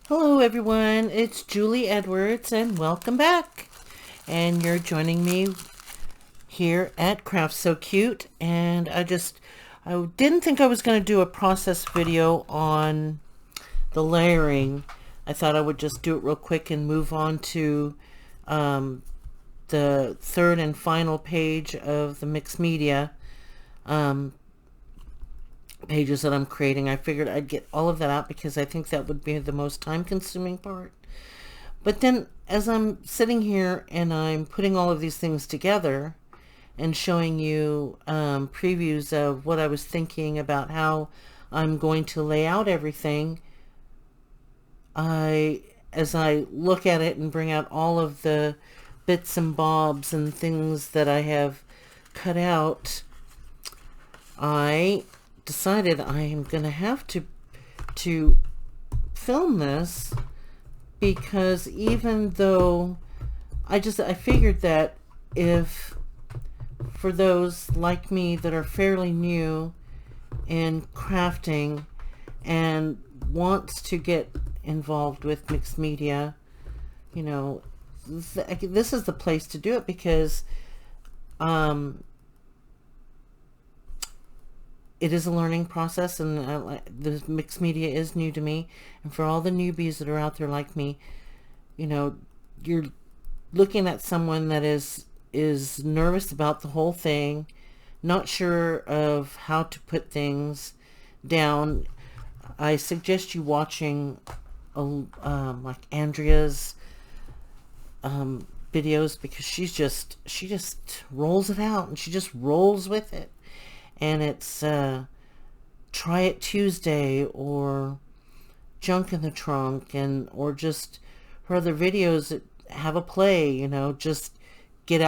Hello everyone, it's Julie Edwards and welcome back. And you're joining me here at Craft So Cute, and I didn't think I was going to do a process video on the layering. I thought I would just do it real quick and move on to the third and final page of the mixed media pages that I'm creating. I figured I'd get all of that out because I think that would be the most time consuming part. But then as I'm sitting here and I'm putting all of these things together and showing you previews of what I was thinking about how I'm going to lay out everything, as I look at it and bring out all of the bits and bobs and things that I have cut out, I decided I am going to have to film this, because even though I figured that if for those like me that are fairly new in crafting and wants to get involved with mixed media, you know, this is the place to do it, because it is a learning process, and the mixed media is new to me. And for all the newbies that are out there like me, you know, you're looking at someone that is nervous about the whole thing, not sure of how to put things down. I suggest you watching like Andrea's videos, because she just rolls it out and she just rolls with it. And it's Try It Tuesday or Junk in the Trunk, and or just her other videos that have a play, you know, just get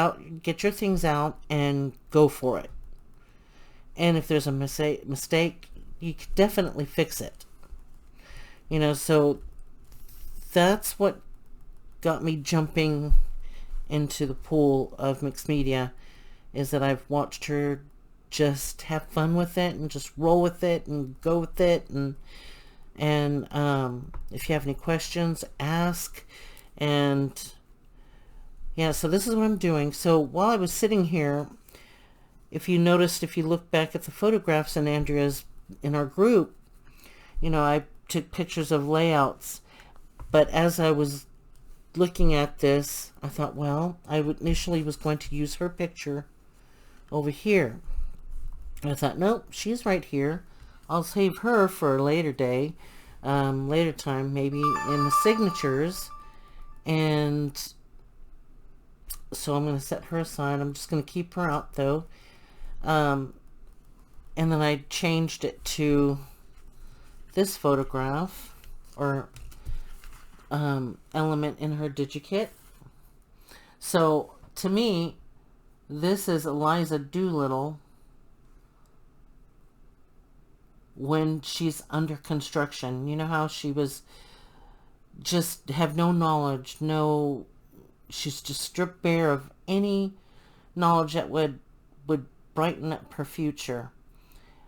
your things out and go for it. And if there's a mistake, you can definitely fix it. You know, so that's what got me jumping into the pool of mixed media, is that I've watched her just have fun with it and just roll with it and go with it. And if you have any questions, ask. And yeah, so this is what I'm doing. So while I was sitting here, if you noticed, if you look back at the photographs in our group, you know, I took pictures of layouts. But as I was looking at this, I thought, well, I initially was going to use her picture over here. I thought, nope, she's right here. I'll save her for a later day, later time, maybe in the signatures. And so I'm going to set her aside. I'm just going to keep her out, though. And then I changed it to this photograph, or element in her digikit. So to me, this is Eliza Doolittle when she's under construction. You know how she was just have no knowledge, she's just stripped bare of any knowledge that would brighten up her future.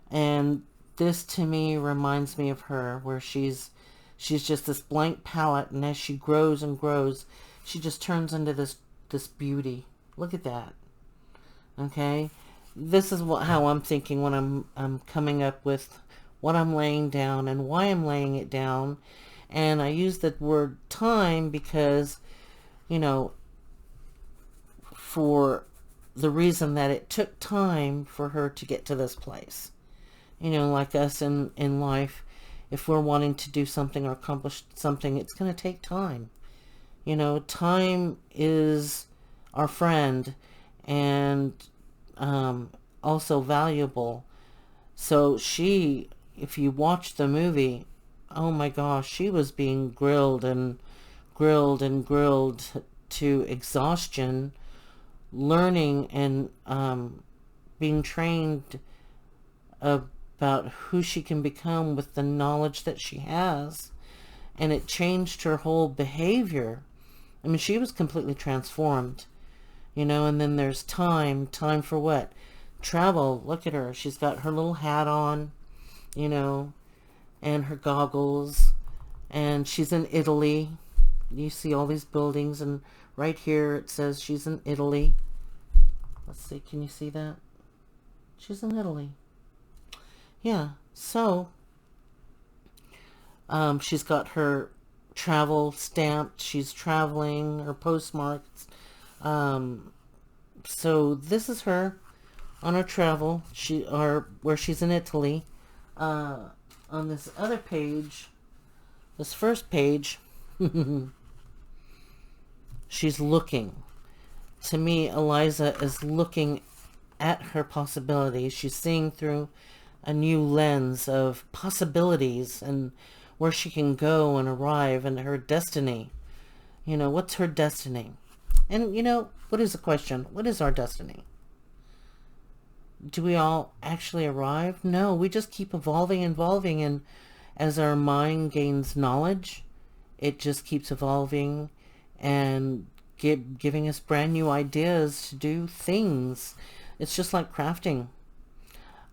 And this to me reminds me of her, where she's just this blank palette, and as she grows and grows, she just turns into this beauty. Look at that. Okay, this is how I'm thinking when I'm coming up with what I'm laying down and why I'm laying it down. And I use the word time because, you know, for the reason that it took time for her to get to this place. You know, like us in life, if we're wanting to do something or accomplish something, it's going to take time. You know, time is our friend, and also valuable. So if you watch the movie, oh my gosh, she was being grilled and grilled and grilled to exhaustion, learning and being trained about who she can become with the knowledge that she has. And it changed her whole behavior. I mean, she was completely transformed, you know. And then there's time for what? Travel. Look at her. She's got her little hat on, you know, and her goggles, And she's in Italy. You see all these buildings, and right here it says she's in Italy. Let's see, can you see that? She's in Italy. Yeah, so she's got her travel stamped. She's traveling, her postmarks. So this is her on her travel. Where she's in Italy. On this other page, this first page, she's looking. To me, Eliza is looking at her possibilities. She's seeing through a new lens of possibilities and where she can go and arrive and her destiny. You know, what's her destiny? And, you know, what is the question? What is our destiny? Do we all actually arrive? No, we just keep evolving, and as our mind gains knowledge, it just keeps evolving and giving us brand new ideas to do things. It's just like crafting.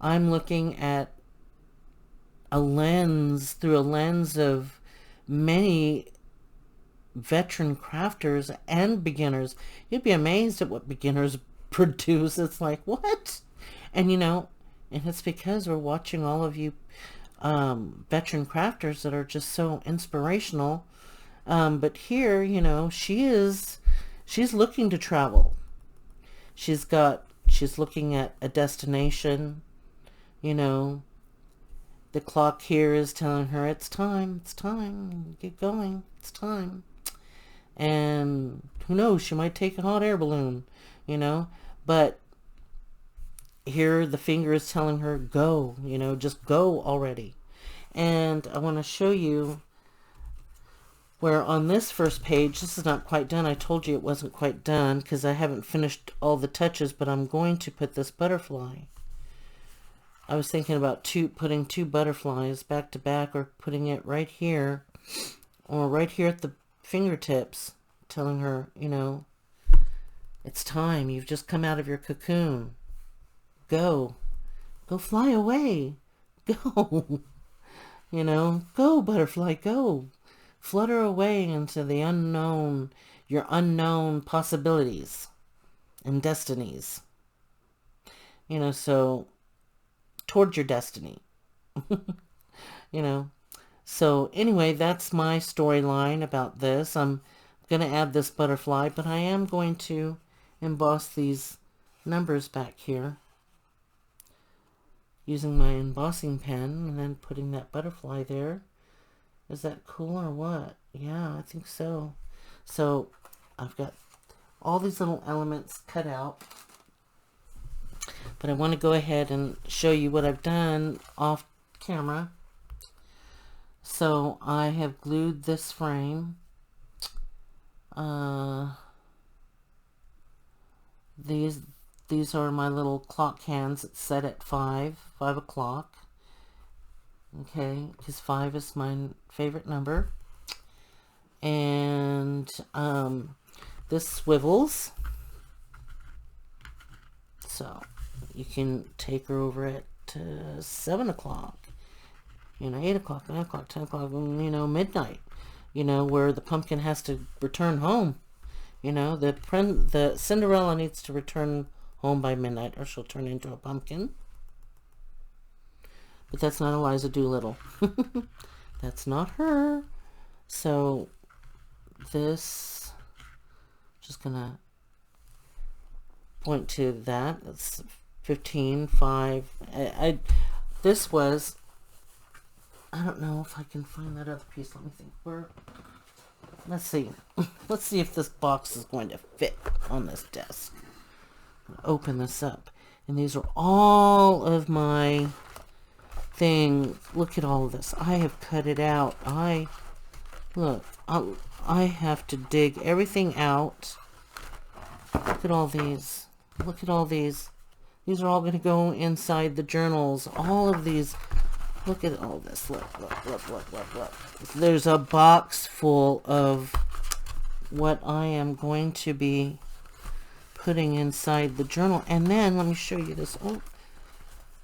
I'm looking at through a lens of many veteran crafters and beginners. You'd be amazed at what beginners produce. It's like, what? And you know, and it's because we're watching all of you veteran crafters that are just so inspirational. But here, you know, she's looking to travel. She's looking at a destination. You know, the clock here is telling her it's time, get going, it's time. And who knows, she might take a hot air balloon, you know, but here the finger is telling her go, you know, just go already. And I want to show you where on this first page, this is not quite done. I told you it wasn't quite done because I haven't finished all the touches, but I'm going to put this butterfly. I was thinking about putting two butterflies back to back, or putting it right here, or right here at the fingertips, telling her, you know, it's time. You've just come out of your cocoon. Go fly away. Go, you know, go butterfly, go. Flutter away into the unknown, your unknown possibilities and destinies. You know, so towards your destiny. You know, so anyway, that's my storyline about this. I'm going to add this butterfly, but I am going to emboss these numbers back here using my embossing pen, and then putting that butterfly there. Is that cool or what? Yeah, I think so. So I've got all these little elements cut out, but I want to go ahead and show you what I've done off camera. So I have glued this frame. These are my little clock hands. It's set at 5 o'clock. Okay, because 5 is my favorite number. And this swivels. So you can take her over at 7 o'clock, you know, 8 o'clock, 9 o'clock, 10 o'clock, you know, midnight, you know, where the pumpkin has to return home. You know, the Cinderella needs to return home by midnight, or she'll turn into a pumpkin. But that's not Eliza Doolittle. That's not her. So this, just gonna point to that. It's 15, 5. This was, I don't know if I can find that other piece. Let me think. Let's see. Let's see if this box is going to fit on this desk. Open this up. And these are all of my things. Look at all of this. I have cut it out. Look, I have to dig everything out. Look at all these. Look at all these. These are all going to go inside the journals. All of these. Look at all this. Look, look, look, look, look, look. There's a box full of what I am going to be putting inside the journal. And then, let me show you this. Oh,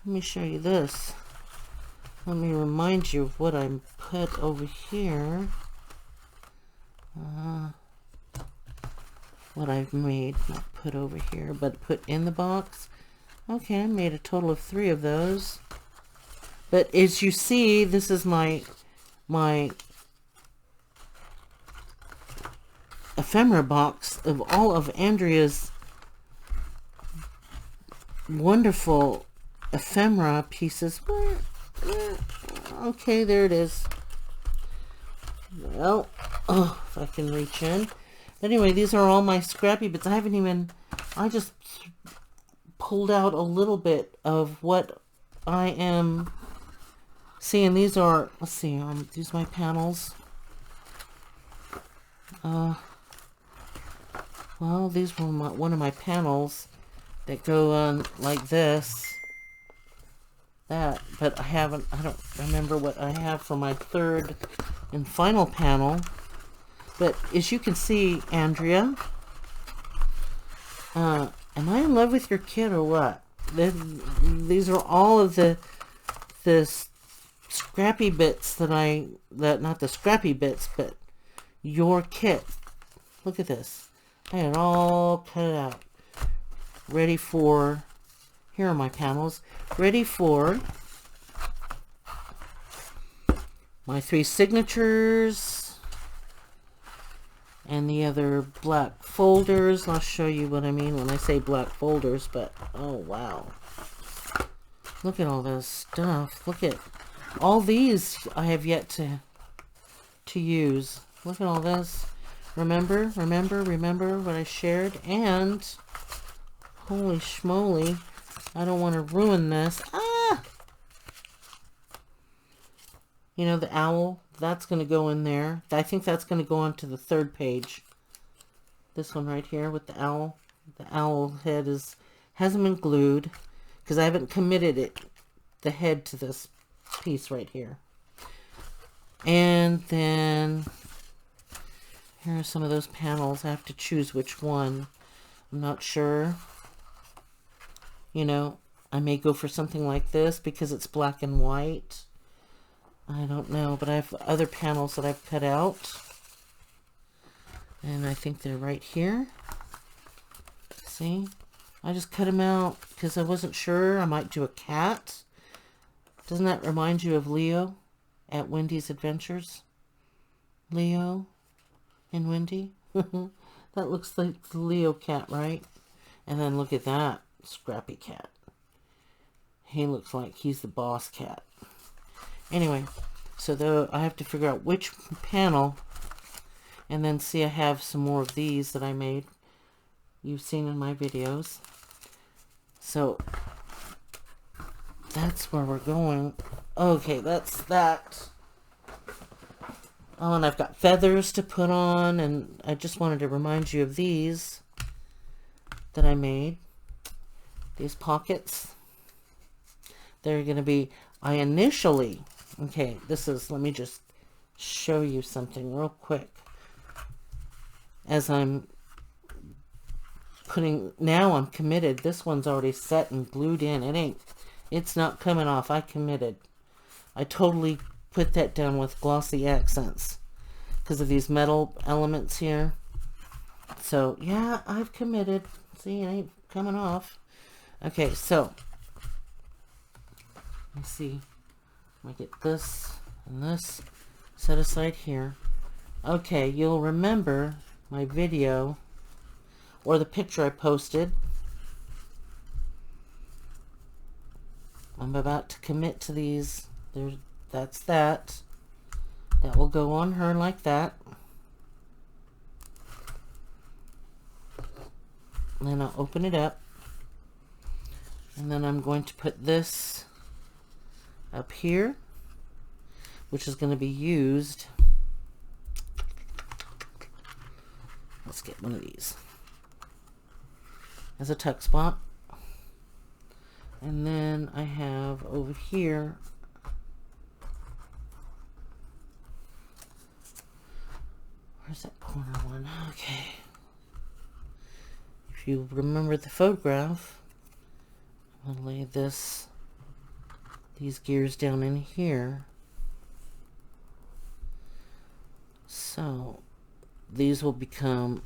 let me show you this. let me remind you of what I put over here. What I've made, not put over here, but put in the box. Okay, I made a total of 3 of those. But as you see, this is my ephemera box of all of Andrea's wonderful ephemera pieces. Okay, there it is. Well, if I can reach in. Anyway, these are all my scrappy bits. I just pulled out a little bit of what I am seeing. These are, let's see, these are my panels. Well, these were one of my panels that go on like this. But I don't remember what I have for my 3rd and final panel. But as you can see, Andrea, am I in love with your kit or what? These are all of the scrappy bits not the scrappy bits, but your kit. Look at this. I had it all cut out. Ready for, here are my panels, ready for my 3 signatures and the other black folders. I'll show you what I mean when I say black folders, but oh wow. Look at all this stuff. Look at all these I have yet to use. Look at all this. Remember what I shared. And holy schmoly, I don't want to ruin this. You know, the owl, that's going to go in there. I think that's going to go onto the 3rd page. This one right here with the owl. The owl head hasn't been glued because I haven't committed the head to this piece right here. And then here are some of those panels. I have to choose which one. I'm not sure. You know, I may go for something like this because it's black and white. I don't know, but I have other panels that I've cut out. And I think they're right here. See? I just cut them out because I wasn't sure. I might do a cat. Doesn't that remind you of Leo at Wendy's Adventures? Leo and Wendy? That looks like the Leo cat, right? And then look at that scrappy cat. He looks like he's the boss cat. Anyway, so I have to figure out which panel, and then see, I have some more of these that I made. You've seen in my videos. So that's where we're going. Okay, that's that. Oh, and I've got feathers to put on, and I just wanted to remind you of these that I made. These pockets. They're going to be, okay, let me just show you something real quick. As I'm now I'm committed. This one's already set and glued in. It's not coming off. I committed. I totally put that down with Glossy Accents because of these metal elements here. So, yeah, I've committed. See, it ain't coming off. Okay, so let me see. I get this and this set aside here. Okay, you'll remember my video or the picture I posted. I'm about to commit to these. That's that. That will go on her like that. And then I'll open it up. And then I'm going to put this up here, which is going to be used. Let's get one of these as a tuck spot. And then I have over here where's that corner one? Okay. If you remember the photograph, I'm going to lay this these gears down in here. So these will become,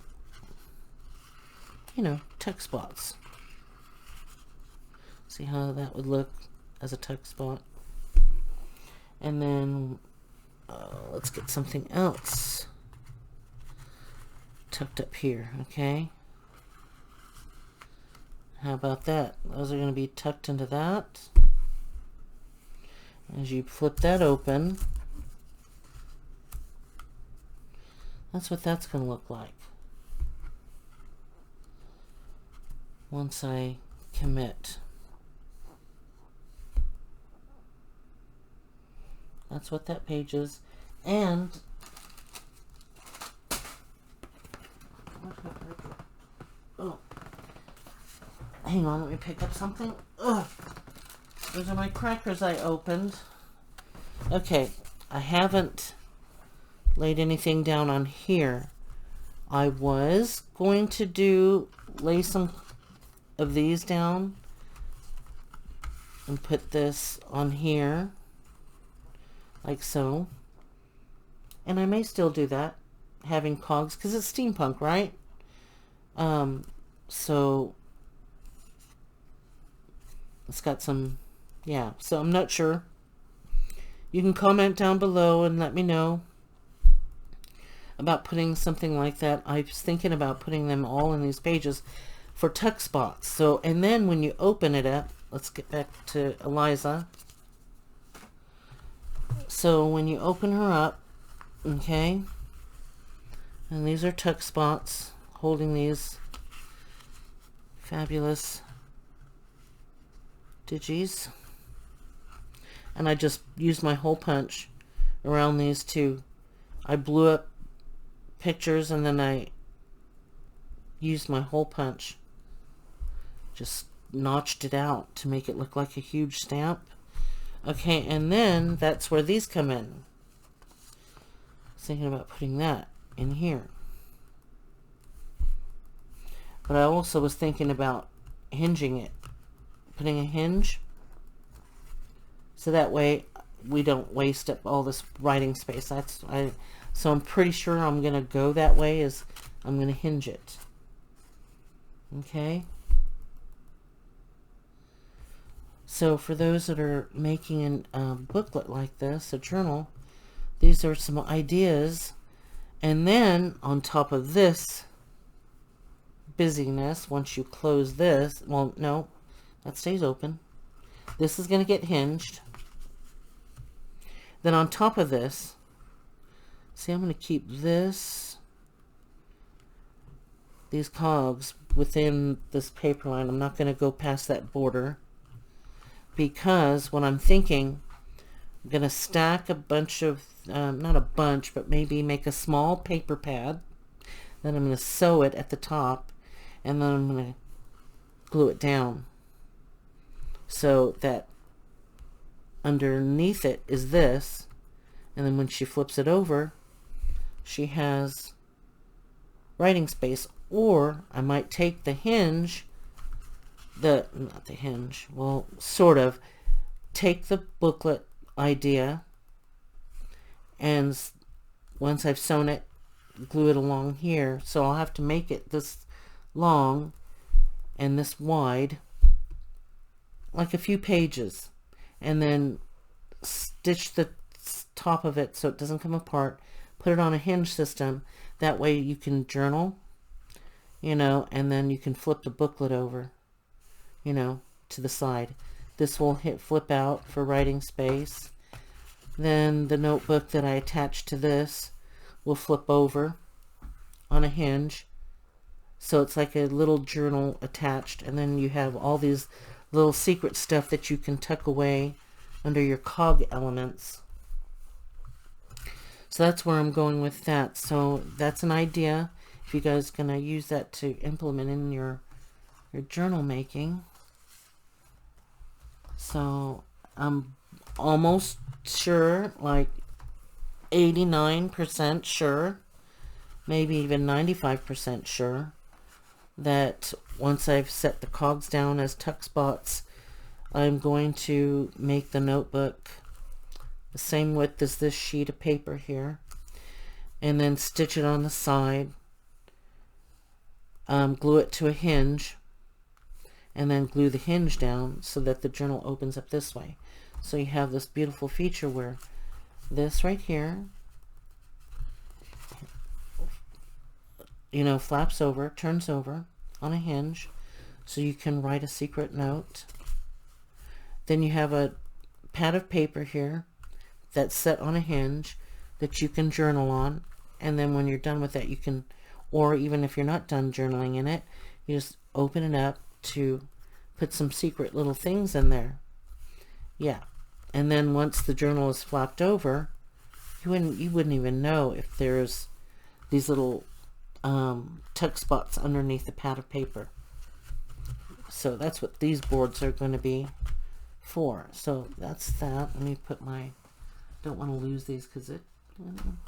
you know, tuck spots. See how that would look as a tuck spot? And then let's get something else tucked up here, okay? How about that? Those are going to be tucked into that. As you flip that open, that's what that's going to look like once I commit. That's what that page is. And oh, hang on, let me pick up something. Ugh. Those are my crackers I opened. Okay, I haven't laid anything down on here. I was going to lay some of these down and put this on here like so, and I may still do that, having cogs, because it's steampunk, right? So it's got some, yeah, so I'm not sure. You can comment down below and let me know about putting something like that. I was thinking about putting them all in these pages for tuck spots. So, and then when you open it up, let's get back to Eliza. So when you open her up, okay, and these are tuck spots holding these fabulous digis, and I just used my hole punch around these two. I blew up pictures and then I used my hole punch, just notched it out to make it look like a huge stamp. Okay, and then that's where these come in. I was thinking about putting that in here. But I also was thinking about hinging it. Putting a hinge. So that way we don't waste up all this writing space. So I'm pretty sure I'm going to go that way, is I'm going to hinge it. Okay. So for those that are making a booklet like this, a journal, these are some ideas. And then on top of this busyness, once you close this, well, no, that stays open. This is going to get hinged. Then on top of this, see, I'm going to keep these cogs within this paper line. I'm not going to go past that border, because what I'm thinking, I'm going to stack a bunch of, not a bunch, but maybe make a small paper pad. Then I'm going to sew it at the top, and then I'm going to glue it down so that underneath it is this, and then when she flips it over, she has writing space. Or I might take the hinge, not the hinge, well, sort of take the booklet idea, and once I've sewn it, glue it along here. So I'll have to make it this long and this wide, like a few pages, and then stitch the top of it so it doesn't come apart, put it on a hinge system. That way you can journal, you know, and then you can flip the booklet over, you know, to the side. This will flip out for writing space. Then the notebook that I attached to this will flip over on a hinge, so it's like a little journal attached, and then you have all these little secret stuff that you can tuck away under your cog elements. So that's where I'm going with that. So that's an idea if you guys are going to use that to implement in your journal making. So I'm almost sure, like 89% sure, maybe even 95% sure, that once I've set the cogs down as tuck spots, I'm going to make the notebook the same width as this sheet of paper here, and then stitch it on the side, glue it to a hinge, and then glue the hinge down so that the journal opens up this way. So you have this beautiful feature where this right here, you know, flaps over, turns over on a hinge, so you can write a secret note. Then you have a pad of paper here that's set on a hinge that you can journal on, and then when you're done with that, you can, or even if you're not done journaling in it, you just open it up to put some secret little things in there. Yeah. And then once the journal is flapped over, you wouldn't even know if there's these little tuck spots underneath the pad of paper. So that's what these boards are going to be for. So that's that. Let me put my, don't want to lose these because it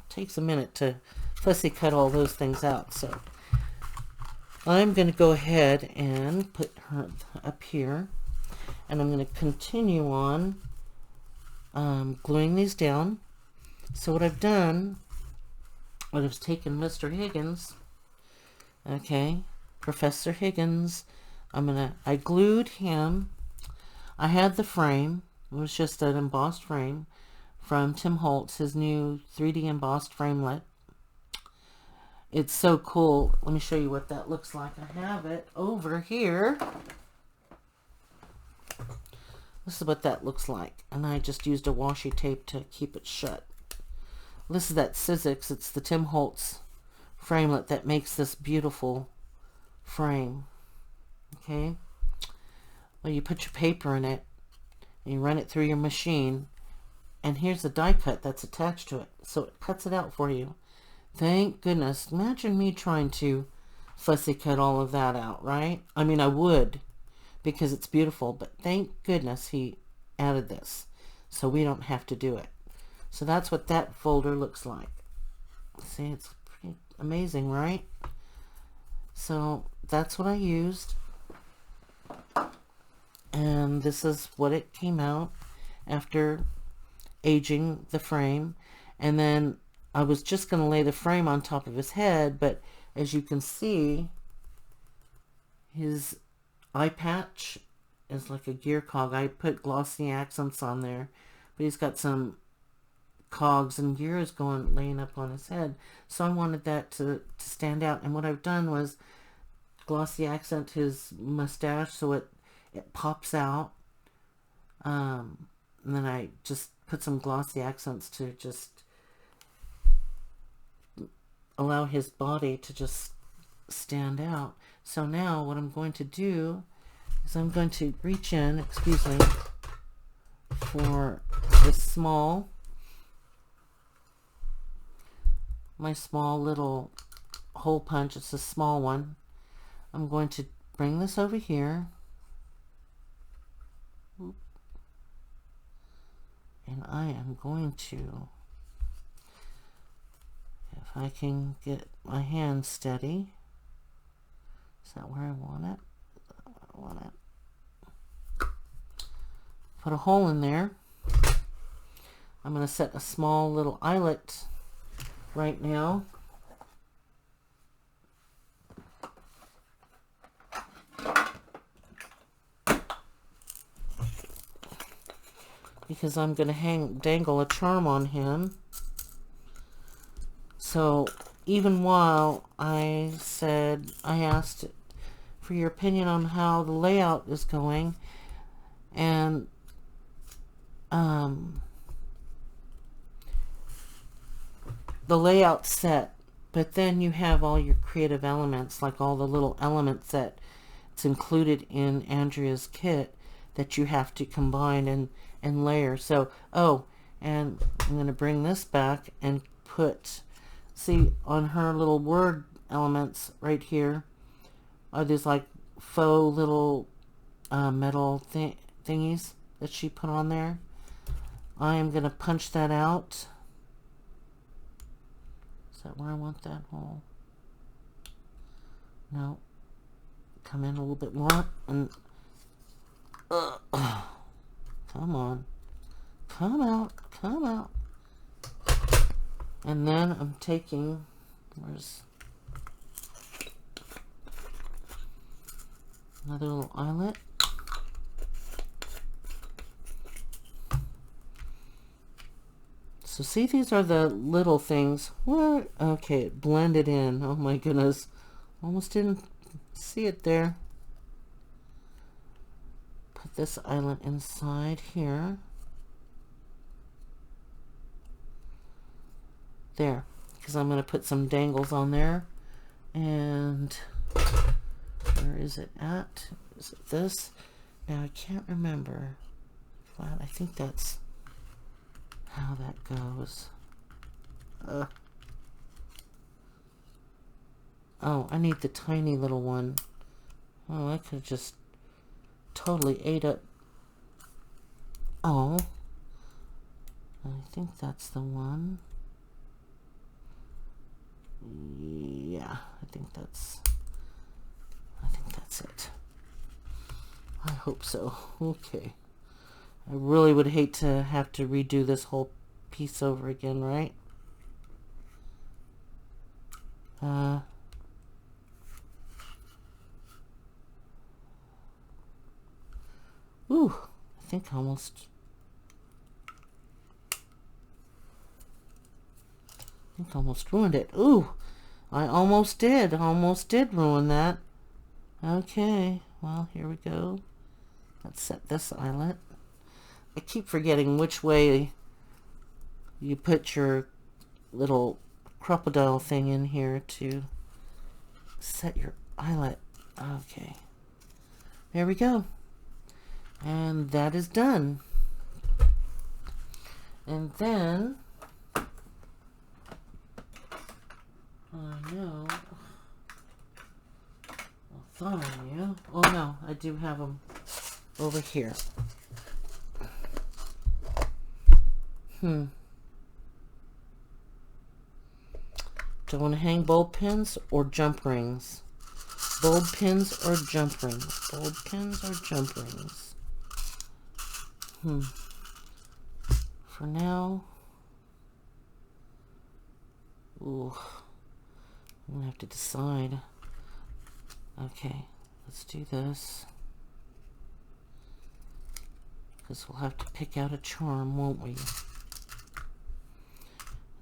takes a minute to fussy cut all those things out. So I'm going to go ahead and put her up here, and I'm going to continue on gluing these down. So what I've done, I've taken Mr. Higgins, okay, Professor Higgins, I glued him. I had the frame, it was just an embossed frame from Tim Holtz, his new 3D embossed framelit. It's so cool. Let me show you what that looks like. I have it over here. This is what that looks like, and I just used a washi tape to keep it shut. This is that Sizzix. It's the Tim Holtz framelit that makes this beautiful frame. Okay, well, you put your paper in it and you run it through your machine, and here's the die cut that's attached to it, so it cuts it out for you. Thank goodness. Imagine me trying to fussy cut all of that out, right? I mean, I would, because it's beautiful, but thank goodness he added this so we don't have to do it. So that's what that folder looks like. See, it's pretty amazing, right? So that's what I used, and this is what it came out after aging the frame. And then I was just going to lay the frame on top of his head, but as you can see, his eye patch is like a gear cog. I put Glossy Accents on there, but he's got some cogs and gears laying up on his head, so I wanted that to stand out. And what I've done was Glossy Accent his mustache so it pops out, and then I just put some Glossy Accents to just allow his body to just stand out. So now what I'm going to do is I'm going to reach in, excuse me, for this my small little hole punch. It's a small one. I'm going to bring this over here, and I am going to, if I can get my hand steady, is that where I want it? I want it. Put a hole in there. I'm going to set a small little eyelet right now. Because I'm going to dangle a charm on him. So even while I asked for your opinion on how the layout is going, and the layout set, but then you have all your creative elements, like all the little elements that it's included in Andrea's kit that you have to combine and layer. So, oh, and I'm going to bring this back and put, see, on her little word elements right here are these like faux little metal thingies that she put on there. I am going to punch that out. Is that where I want that hole? No. Come in a little bit more, and Come on. Come out. Come out. And then I'm taking, where's another little eyelet. So see, these are the little things. Where? Okay, it blended in. Oh my goodness. Almost didn't see it there. Put this eyelet inside here. There. Because I'm going to put some dangles on there. And where is it at? Is it this? Now I can't remember. Flat. I think that's how that goes. Oh, I need the tiny little one. Oh, I could have just totally ate up. Oh, I think that's the one. Yeah, I think that's it. I hope so. Okay. I really would hate to have to redo this whole piece over again, right? Ooh, I think I almost ruined it. Ooh, I almost did ruin that. Okay, well, here we go. Let's set this eyelet. I keep forgetting which way you put your little crocodile thing in here to set your eyelet. Okay, there we go. And that is done. And then, no, I thought I knew. Oh no, I do have them over here. Do I want to hang bulb pins or jump rings? Bulb pins or jump rings? Bulb pins or jump rings? For now, ooh, I'm gonna have to decide. Okay, let's do this. Because we'll have to pick out a charm, won't we? And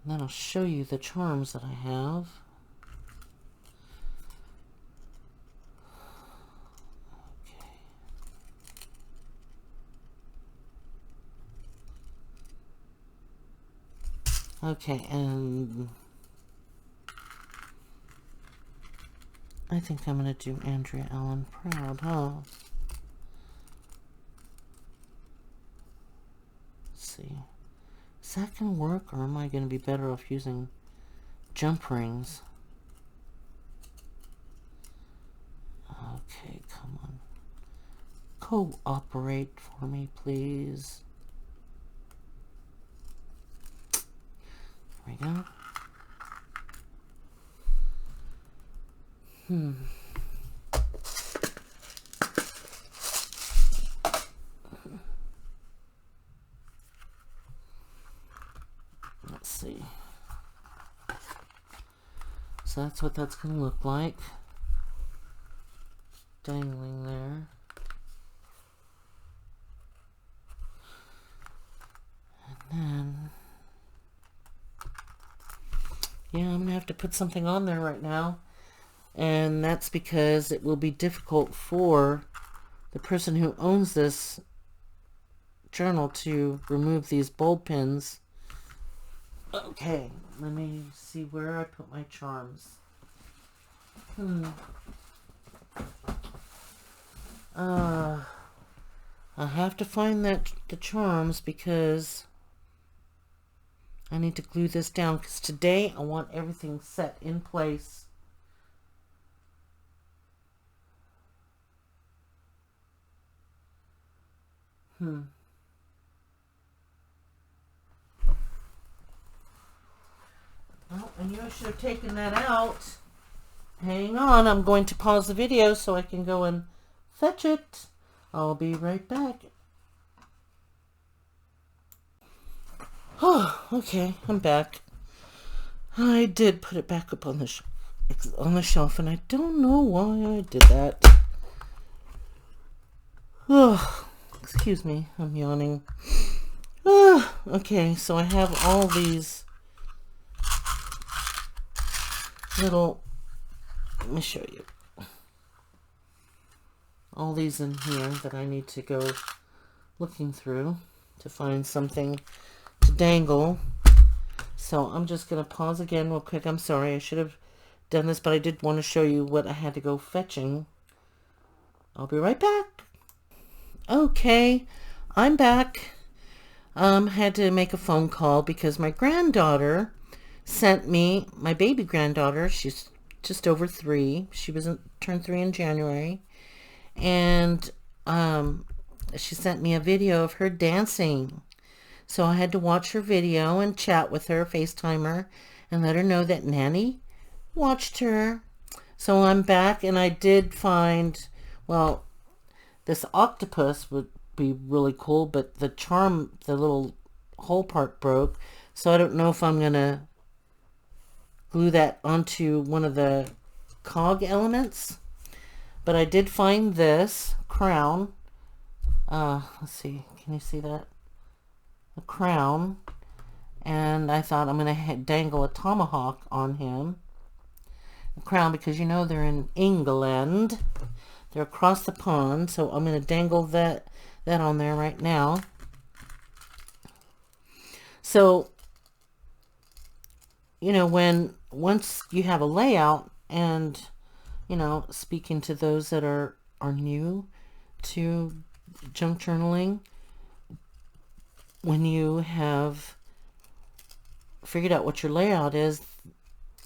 then I'll show you the charms that I have. Okay, and I think I'm going to do Andrea Allen Proud, huh? Let's see. Is that going to work, or am I going to be better off using jump rings? Okay, come on. Cooperate for me, please. There we go. Let's see. So that's what that's going to look like. Dangling there. And then, yeah, I'm going to have to put something on there right now. And that's because it will be difficult for the person who owns this journal to remove these bulb pins. Okay, let me see where I put my charms. I have to find the charms because I need to glue this down, because today I want everything set in place. Well, I knew I should have taken that out. Hang on, I'm going to pause the video so I can go and fetch it. I'll be right back. Oh, okay, I'm back. I did put it back up on the shelf, and I don't know why I did that. Oh, excuse me, I'm yawning. Oh, okay, so I have all these little, let me show you. All these in here that I need to go looking through to find something to dangle. So I'm just going to pause again real quick. I'm sorry, I should have done this, but I did want to show you what I had to go fetching. I'll be right back. Okay, I'm back. Had to make a phone call because my granddaughter sent me, my baby granddaughter, she's just over 3. She turned 3 in January. And she sent me a video of her dancing. So I had to watch her video and chat with her, FaceTime her, and let her know that Nanny watched her. So I'm back, and I did find, well, this octopus would be really cool, but the little hole part broke. So I don't know if I'm going to glue that onto one of the cog elements. But I did find this crown. Let's see, can you see that? A crown. And I thought I'm going to dangle a tomahawk on him. A crown, because you know they're in England. They're across the pond, so I'm going to dangle that on there right now. So, you know, once you have a layout, and you know, speaking to those that are new to junk journaling, when you have figured out what your layout is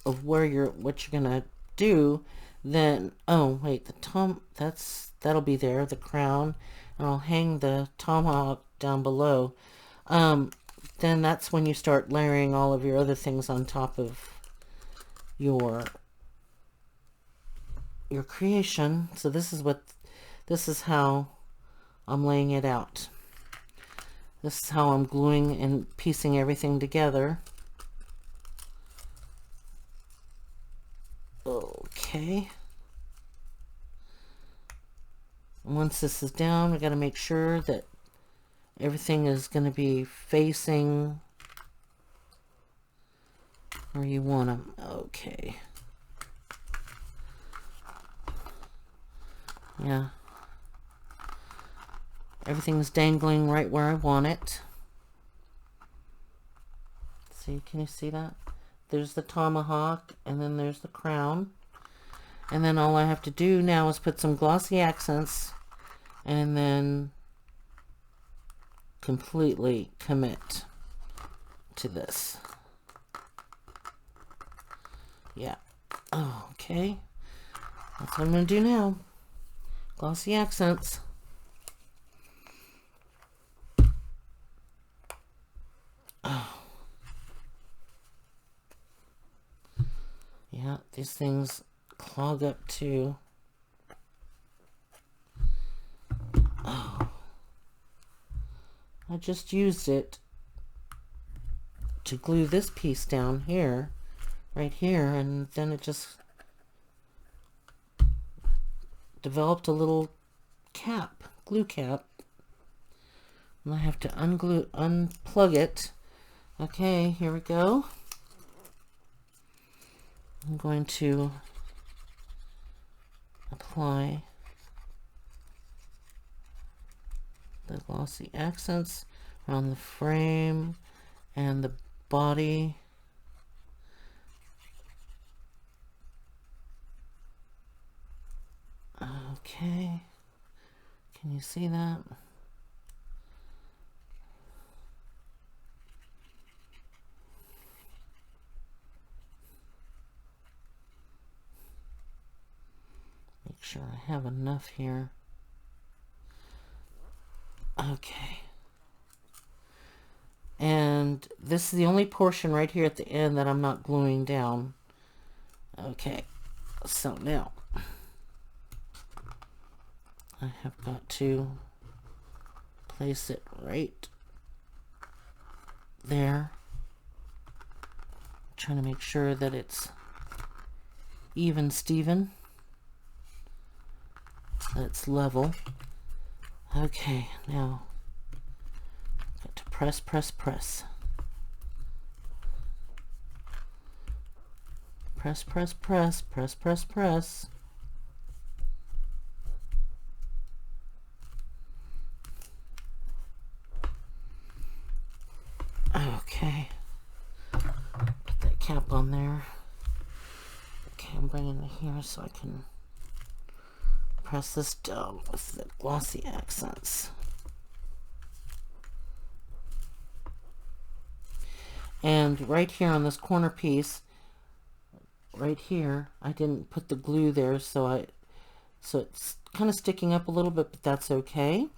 of what you're gonna do, then oh wait, that'll be there, the crown, and I'll hang the tomahawk down below. Then that's when you start layering all of your other things on top of your creation. So this is how I'm laying it out. This is how I'm gluing and piecing everything together. Okay. Once this is down, we got to make sure that everything is going to be facing where you want them. Okay. Yeah. Everything's dangling right where I want it. See, can you see that? There's the tomahawk, and then there's the crown. And then all I have to do now is put some glossy accents and then completely commit to this. Yeah. Oh, okay. That's what I'm going to do now. Glossy accents. Oh. Yeah, these things clog up too. Oh. I just used it to glue this piece down here, right here, and then it just developed a little cap, glue cap. And I have to unplug it. Okay, here we go. I'm going to apply the glossy accents around the frame and the body. Okay, can you see that? Make sure I have enough here. Okay. And this is the only portion right here at the end that I'm not gluing down. Okay, so now I have got to place it right there. Trying to make sure that it's even Steven, that it's level. Okay, now got to press, press, press. Press, press, press, press, press, press. Okay. Put that cap on there. Okay, I'm bringing it here so I can press this down with the Glossy Accents. And right here on this corner piece, right here, I didn't put the glue there, so it's kind of sticking up a little bit, but that's okay,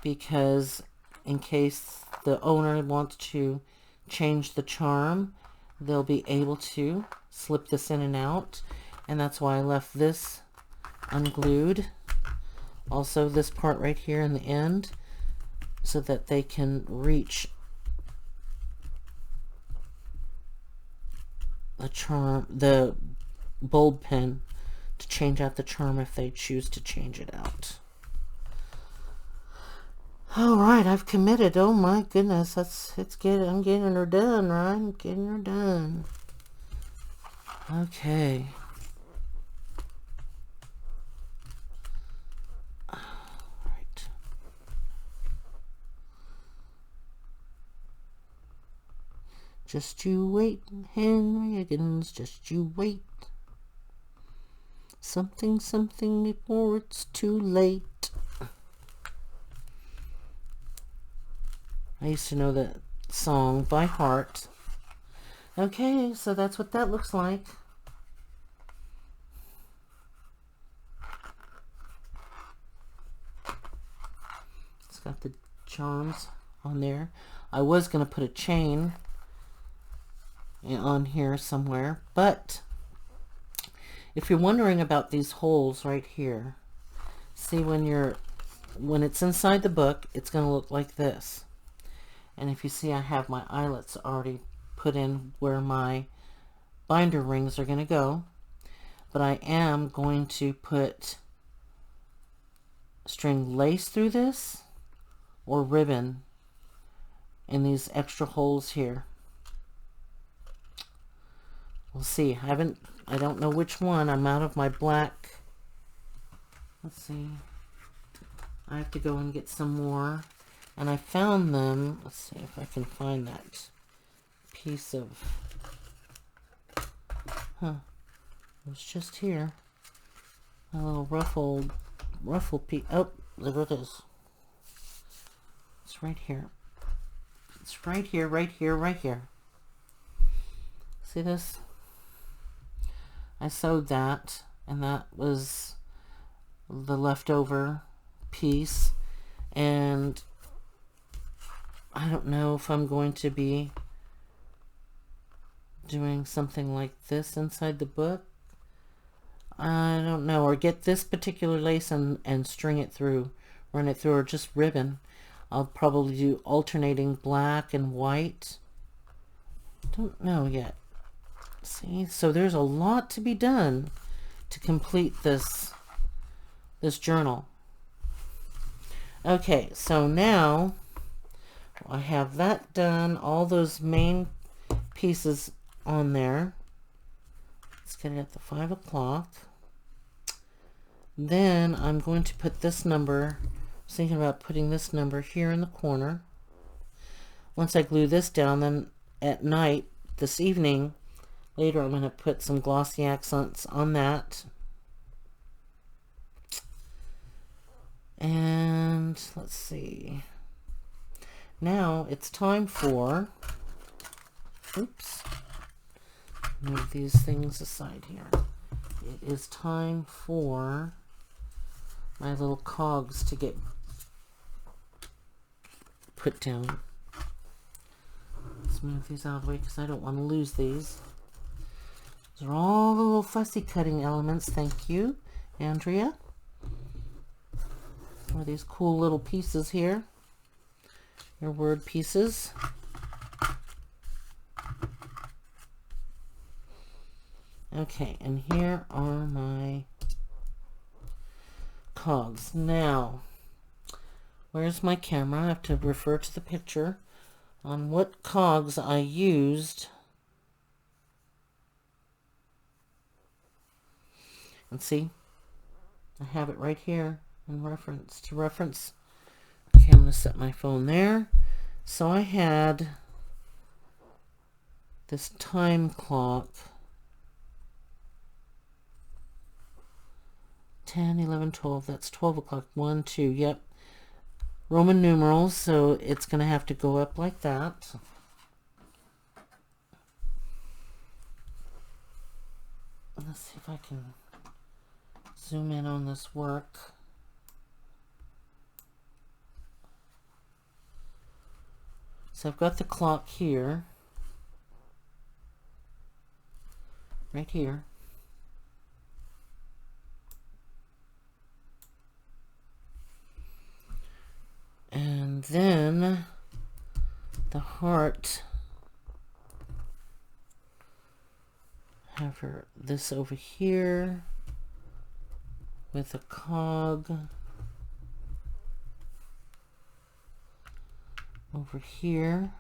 because in case the owner wants to change the charm, they'll be able to slip this in and out, and that's why I left this unglued. Also this part right here in the end, so that they can reach the charm, the bulb pin, to change out the charm if they choose to change it out. All right, I've committed. Oh my goodness, I'm getting her done, right? I'm getting her done. Okay. All right. Just you wait, Henry Higgins, just you wait. Something, something before it's too late. I used to know that song by heart. Okay, so that's what that looks like. It's got the charms on there. I was going to put a chain on here somewhere, but if you're wondering about these holes right here, see, when it's inside the book, it's going to look like this. And if you see, I have my eyelets already put in where my binder rings are going to go, but I am going to put string lace through this or ribbon in these extra holes here. We'll see. I don't know which one. I'm out of my black. Let's see. I have to go and get some more. And I found them. Let's see if I can find that piece of... Huh. It was just here. A little ruffle piece. Oh, there it is. It's right here. It's right here, right here, right here. See this? I sewed that, and that was the leftover piece. And I don't know if I'm going to be doing something like this inside the book. I don't know. Or get this particular lace and string it through, run it through, or just ribbon. I'll probably do alternating black and white. Don't know yet. See, so there's a lot to be done to complete this journal. Okay, so now I have that done, all those main pieces on there. Let's get it at the 5 o'clock. Then I'm going to put this number, I was thinking about putting this number here in the corner. Once I glue this down, then at night, this evening, later I'm going to put some Glossy Accents on that. And let's see. Now it's time for, oops, move these things aside here. It is time for my little cogs to get put down. Let's move these out of the way because I don't want to lose these. These are all the little fussy cutting elements. Thank you, Andrea. some of these cool little pieces here. Your word pieces. Okay, and here are my cogs. Now, where's my camera? I have to refer to the picture on what cogs I used. And see, I have it right here in reference to reference. Okay, I'm going to set my phone there. So I had this time clock. 10, 11, 12. That's 12 o'clock. 1, 2. Yep. Roman numerals, so it's going to have to go up like that. Let's see if I can zoom in on this work. So I've got the clock here. Right here. And then the heart, have this over here with a cog over here.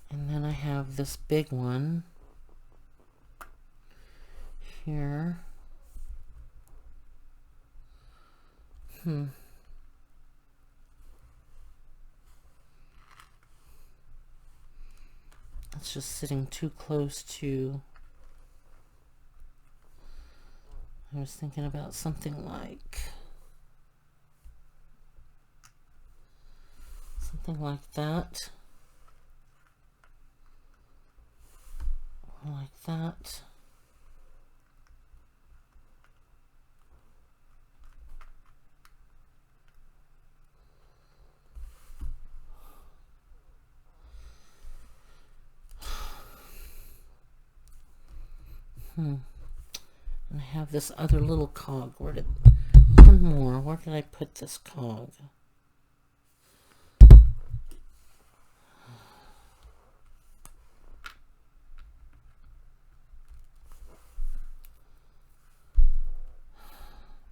And then I have this big one here. It's just sitting too close to... I was thinking about something like that. Or like that. And I have this other little cog. One more. Where did I put this cog?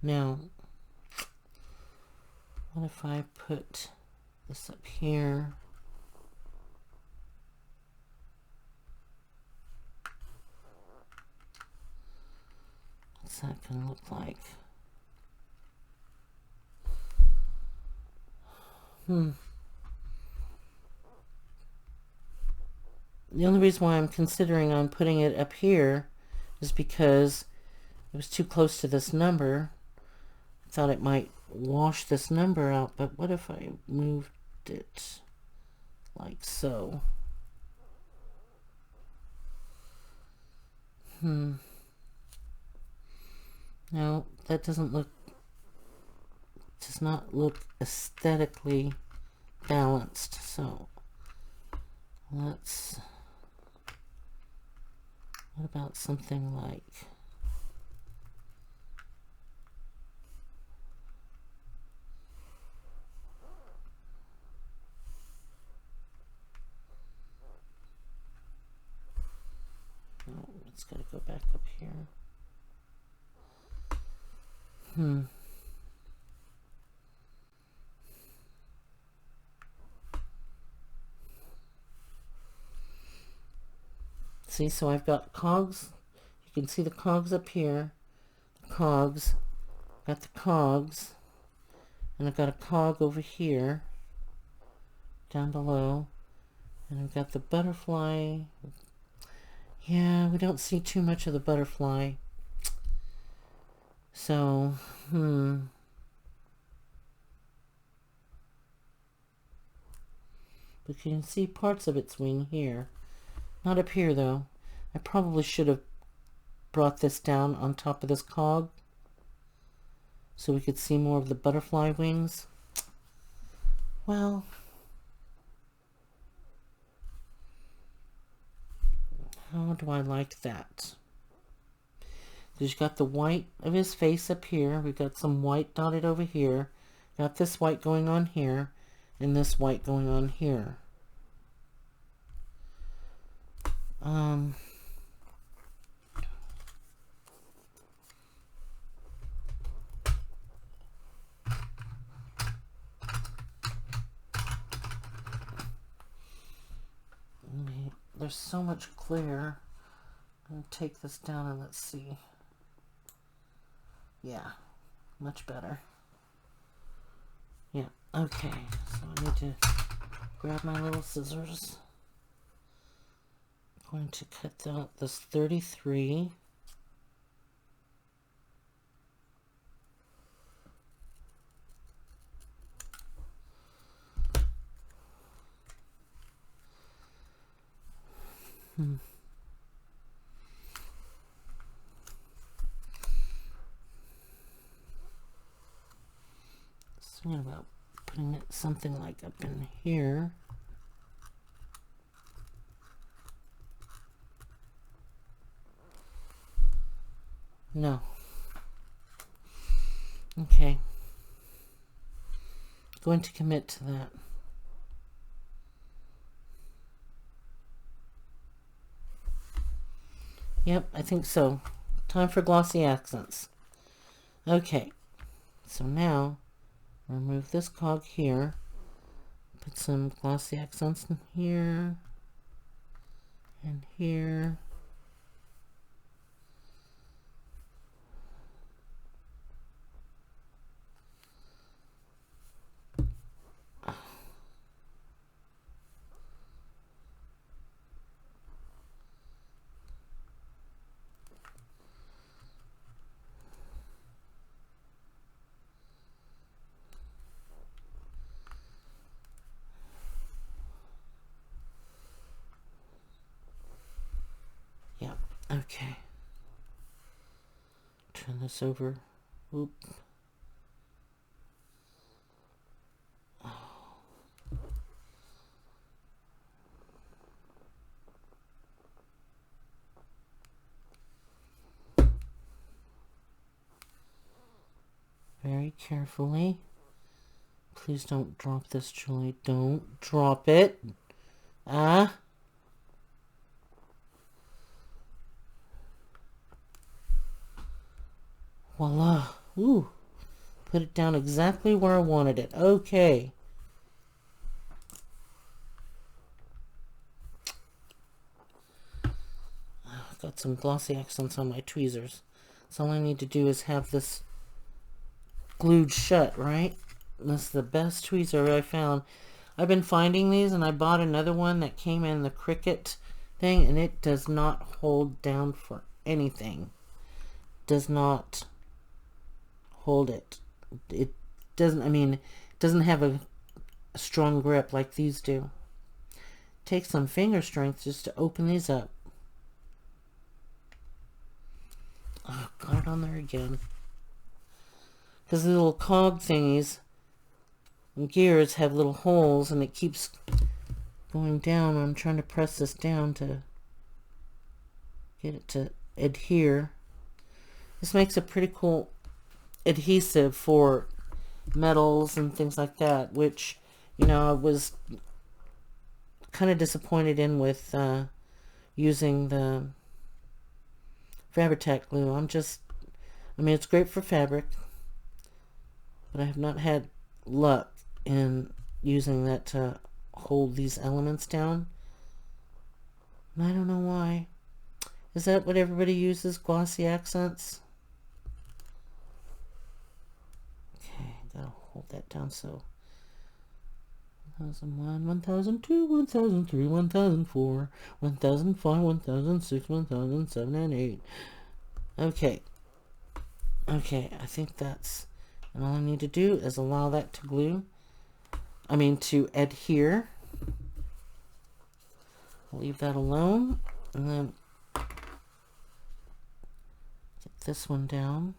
Now, what if I put this up here? What's that going to look like? The only reason why I'm considering on putting it up here is because it was too close to this number. I thought it might wash this number out, but what if I moved it like so? No, that does not look aesthetically balanced. So what about something like, oh, it's got to go back up here. See, so I've got cogs. You can see the cogs up here. Cogs. Got the cogs. And I've got a cog over here. Down below. And I've got the butterfly. Yeah, we don't see too much of the butterfly. So, but you can see parts of its wing here. Not up here, though. I probably should have brought this down on top of this cog so we could see more of the butterfly wings. Well, how do I like that? You've got the white of his face up here. We've got some white dotted over here. Got this white going on here. And this white going on here. There's so much glare. I'm going to take this down and let's see. Yeah, much better. Yeah, okay. So I need to grab my little scissors. I'm going to cut out this 33. Thinking about putting it something like up in here. No. Okay. Going to commit to that. Yep, I think so. Time for Glossy Accents. Okay. So now, remove this cog here. Put some Glossy Accents in here. And here. Okay. Turn this over. Oop. Oh. Very carefully. Please don't drop this, Julie. Don't drop it. Ah. Voila. Ooh. Put it down exactly where I wanted it. Okay. I've got some glossy accents on my tweezers. So all I need to do is have this glued shut, right? This is the best tweezer I found. I've been finding these, and I bought another one that came in the Cricut thing, and it does not hold down for anything. Does not hold it. It doesn't, I mean, it doesn't have a strong grip like these do. Take some finger strength just to open these up. Oh, got it on there again. Because the little cog thingies and gears have little holes, and it keeps going down. I'm trying to press this down to get it to adhere. This makes a pretty cool adhesive for metals and things like that, which, you know, I was kind of disappointed in with using the Fabri-Tac glue. I mean, it's great for fabric, but I have not had luck in using that to hold these elements down. And I don't know why. Is that what everybody uses, Glossy Accents? Okay, gotta hold that down. So 1001, 1002, 1003, 1004, 1005, 1006, 1007, and 8. Okay. Okay, I think that's... And all I need to do is allow that to glue. I mean, to adhere. Leave that alone. And then get this one down.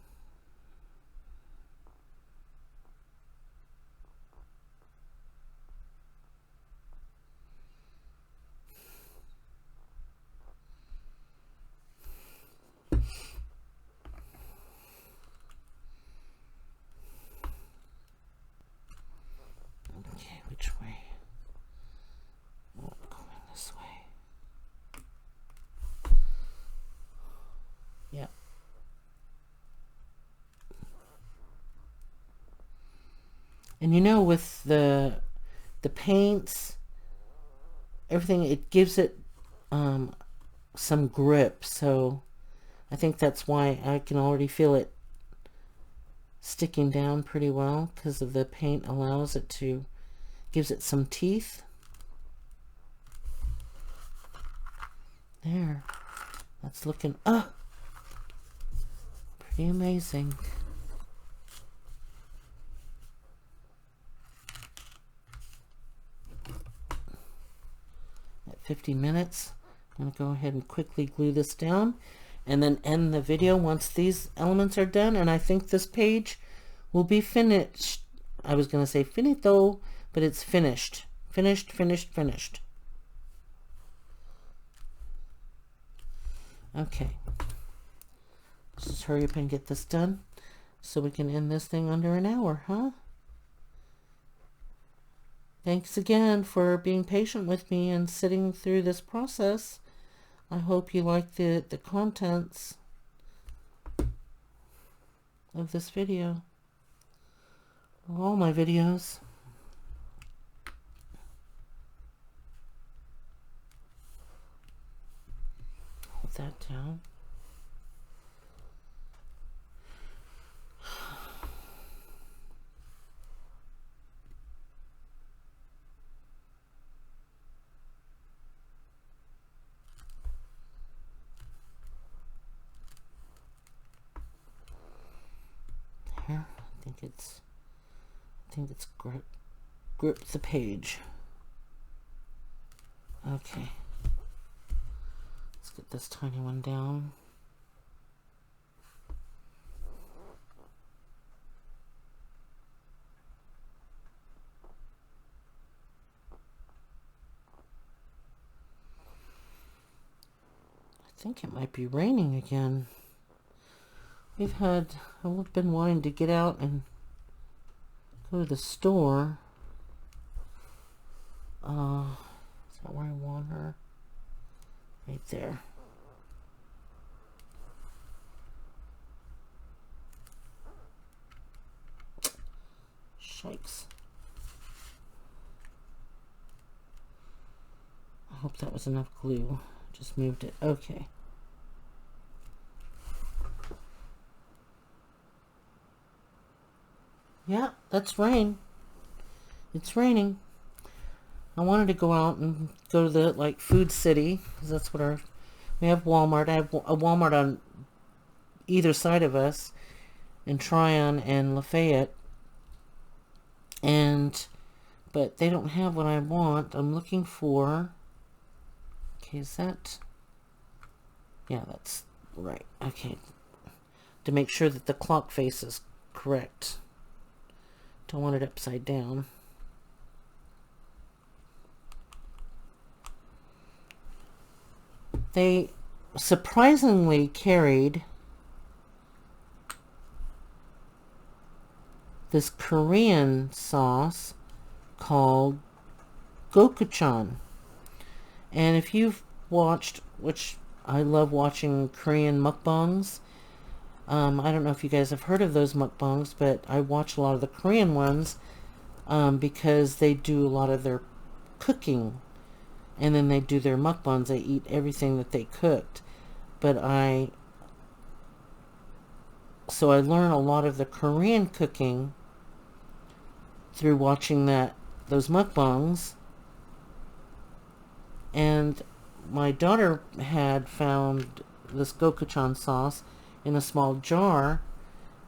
And you know, with the paints, everything, it gives it some grip. So I think that's why I can already feel it sticking down pretty well, because of the paint allows it to, gives it some teeth. There, that's looking pretty amazing. At 50 minutes, I'm going to go ahead and quickly glue this down and then end the video once these elements are done. And I think this page will be finished. I was going to say finito, but it's finished. Finished, finished, finished. Okay. Let's just hurry up and get this done so we can end this thing under an hour, huh? Thanks again for being patient with me and sitting through this process. I hope you like the contents of this video, or all my videos. Hold that down. There, I think it's grip the page. Okay. Let's get this tiny one down. I think it might be raining again. I've been wanting to get out and go to the store. Is that where I want her? Right there. Shikes. I hope that was enough glue. Just moved it. Okay. Yeah, that's rain. It's raining. I wanted to go out and go to the Food City, because that's what we have Walmart. I have a Walmart on either side of us, in Tryon and Lafayette. But they don't have what I want. I'm looking for, okay, is that, yeah, that's right. Okay. To make sure that the clock face is correct. Don't want it upside down. They surprisingly carried this Korean sauce called gochujang. And if you've watched, which I love watching Korean mukbangs, I don't know if you guys have heard of those mukbangs, but I watch a lot of the Korean ones because they do a lot of their cooking, and then they do their mukbangs. They eat everything that they cooked. So I learn a lot of the Korean cooking through watching those mukbangs. And my daughter had found this gochujang sauce in a small jar,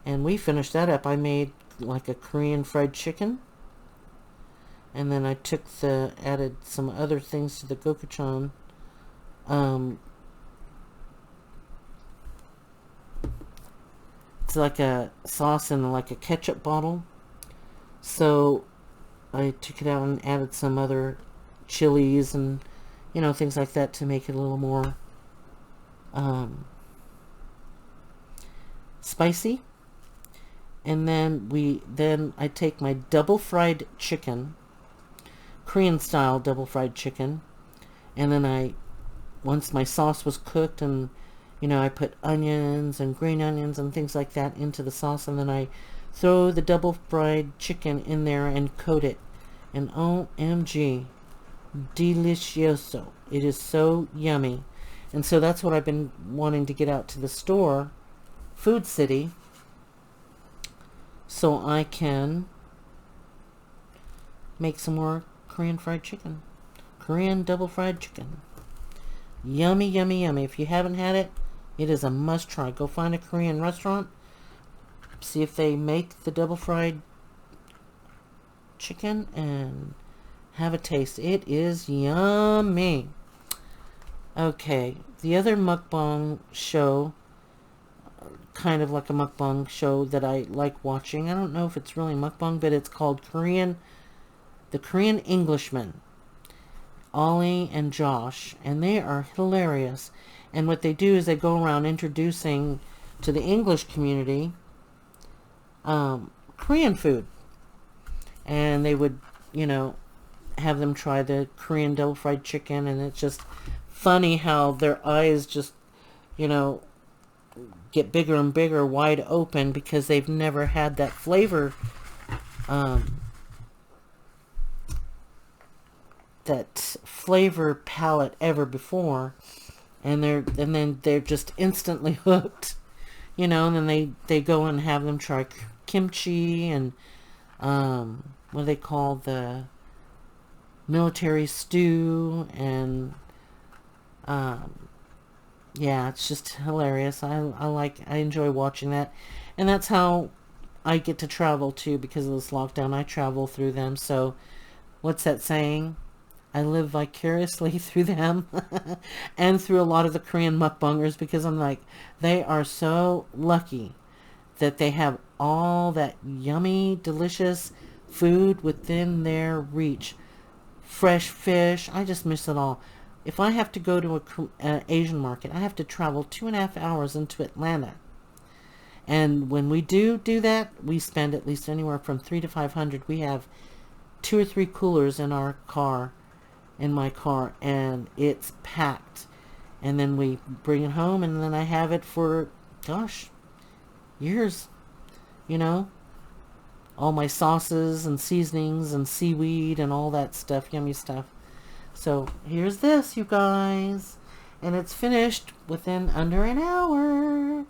and we finished that up. I made like a Korean fried chicken, and then I added some other things to the gochujang. It's like a sauce in like a ketchup bottle, so I took it out and added some other chilies and things like that to make it a little more spicy. And then I take my double fried chicken, Korean style double fried chicken, and then once my sauce was cooked, and I put onions and green onions and things like that into the sauce, and then I throw the double fried chicken in there and coat it. And OMG, delicioso. It is so yummy. And so that's what I've been wanting to get out to the store, Food City, so I can make some more Korean fried chicken. Korean double fried chicken. Yummy, yummy, yummy. If you haven't had it, it is a must try. Go find a Korean restaurant. See if they make the double fried chicken and have a taste. It is yummy. Okay, the other mukbang show, kind of like a mukbang show that I like watching. I don't know if it's really mukbang, but it's called The Korean Englishmen. Ollie and Josh, and they are hilarious. And what they do is they go around introducing to the English community Korean food. And they would, you know, have them try the Korean double fried chicken, and it's just funny how their eyes just, you know, get bigger and bigger, wide open, because they've never had that flavor, palette ever before, and then they're just instantly hooked, you know. And then they go and have them try kimchi and what they call the military stew, and yeah, it's just hilarious. I enjoy watching that, and that's how I get to travel too, because of this lockdown. I travel through them. So what's that saying? I live vicariously through them and through a lot of the Korean mukbangers, because I'm like, they are so lucky that they have all that yummy, delicious food within their reach. Fresh fish. I just miss it all. If I have to go to an Asian market, I have to travel 2.5 hours into Atlanta. And when we do that, we spend at least anywhere from $300 to $500. We have 2 or 3 coolers in our car, in my car, and it's packed. And then we bring it home, and then I have it for, gosh, years, you know. All my sauces and seasonings and seaweed and all that stuff, yummy stuff. So here's this, you guys, and it's finished within under an hour.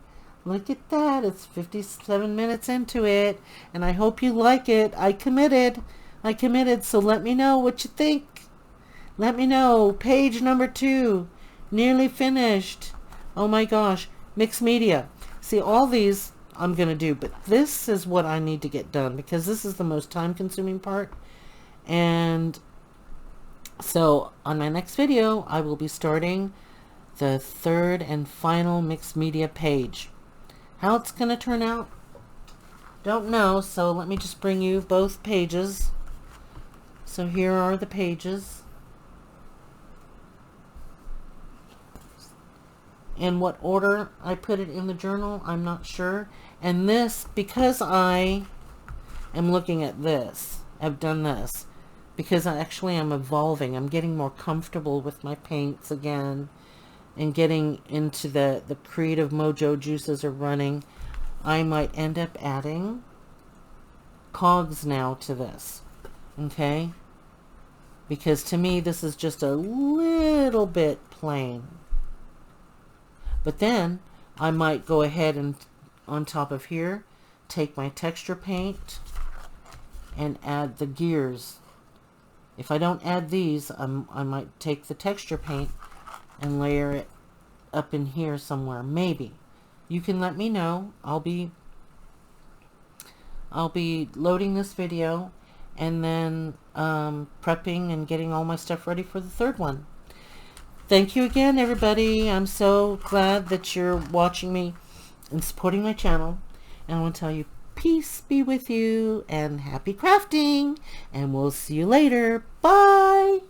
Look at that. It's 57 minutes into it, and I hope you like it. I committed, so let me know what you think. Let me know. Page number 2, nearly finished. Oh my gosh, mixed media. See, all these I'm gonna do, but this is what I need to get done, because this is the most time consuming part. And so on my next video, I will be starting the 3rd and final mixed media page. How it's gonna turn out, don't know. So let me just bring you both pages. So here are the pages. In what order I put it in the journal, I'm not sure. And this, because I am looking at this, I've done this, because I actually am evolving. I'm getting more comfortable with my paints again, and getting into the creative mojo juices are running. I might end up adding cogs now to this, okay? Because to me, this is just a little bit plain. But then I might go ahead and on top of here take my texture paint and add the gears. If I don't add these, I might take the texture paint and layer it up in here somewhere. Maybe. You can let me know. I'll be loading this video and then prepping and getting all my stuff ready for the 3rd one. Thank you again, everybody. I'm so glad that you're watching me and supporting my channel. And I want to tell you, peace be with you and happy crafting. And we'll see you later. Bye.